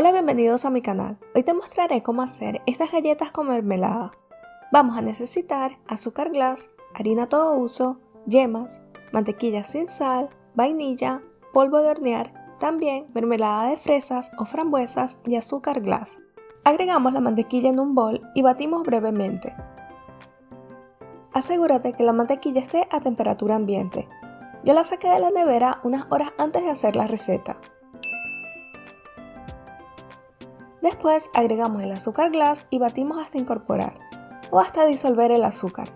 Hola, bienvenidos a mi canal. Hoy te mostraré cómo hacer estas galletas con mermelada. Vamos a necesitar azúcar glass, harina a todo uso, yemas, mantequilla sin sal, vainilla, polvo de hornear, también mermelada de fresas o frambuesas y azúcar glass. Agregamos la mantequilla en un bol y batimos brevemente. Asegúrate que la mantequilla esté a temperatura ambiente. Yo la saqué de la nevera unas horas antes de hacer la receta. Después agregamos el azúcar glass y batimos hasta incorporar o hasta disolver el azúcar.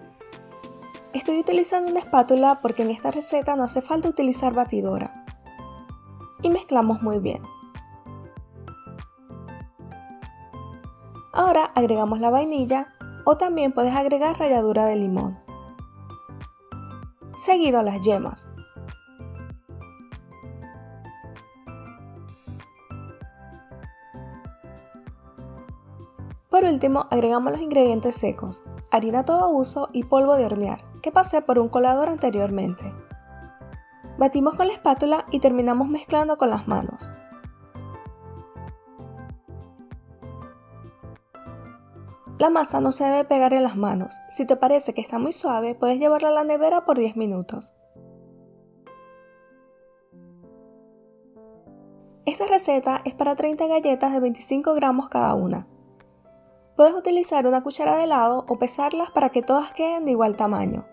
Estoy utilizando una espátula porque en esta receta no hace falta utilizar batidora. Y mezclamos muy bien. Ahora agregamos la vainilla o también puedes agregar ralladura de limón. Seguido las yemas. Por último, agregamos los ingredientes secos, harina a todo uso y polvo de hornear, que pasé por un colador anteriormente. Batimos con la espátula y terminamos mezclando con las manos. La masa no se debe pegar en las manos. Si te parece que está muy suave, puedes llevarla a la nevera por 10 minutos. Esta receta es para 30 galletas de 25 gramos cada una. Puedes utilizar una cuchara de helado o pesarlas para que todas queden de igual tamaño.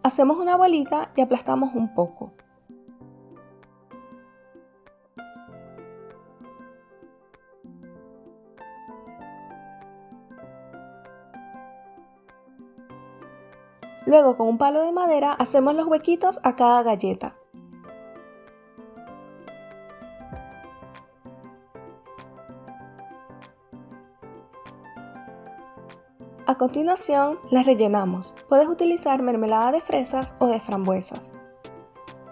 Hacemos una bolita y aplastamos un poco. Luego con un palo de madera hacemos los huequitos a cada galleta. A continuación, las rellenamos. Puedes utilizar mermelada de fresas o de frambuesas.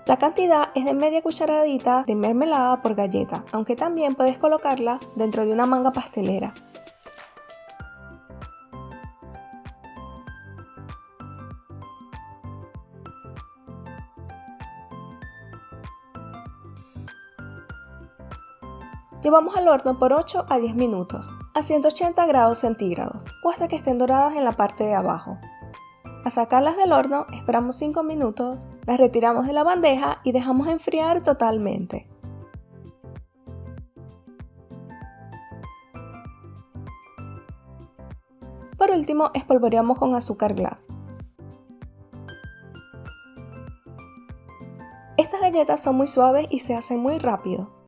La cantidad es de media cucharadita de mermelada por galleta, aunque también puedes colocarla dentro de una manga pastelera. Llevamos al horno por 8 a 10 minutos, a 180 grados centígrados, o hasta que estén doradas en la parte de abajo. Al sacarlas del horno, esperamos 5 minutos, las retiramos de la bandeja y dejamos enfriar totalmente. Por último, espolvoreamos con azúcar glass. Estas galletas son muy suaves y se hacen muy rápido.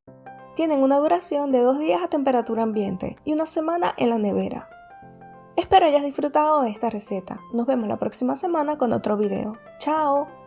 Tienen una duración de 2 días a temperatura ambiente y una semana en la nevera. Espero hayas disfrutado de esta receta. Nos vemos la próxima semana con otro video. ¡Chao!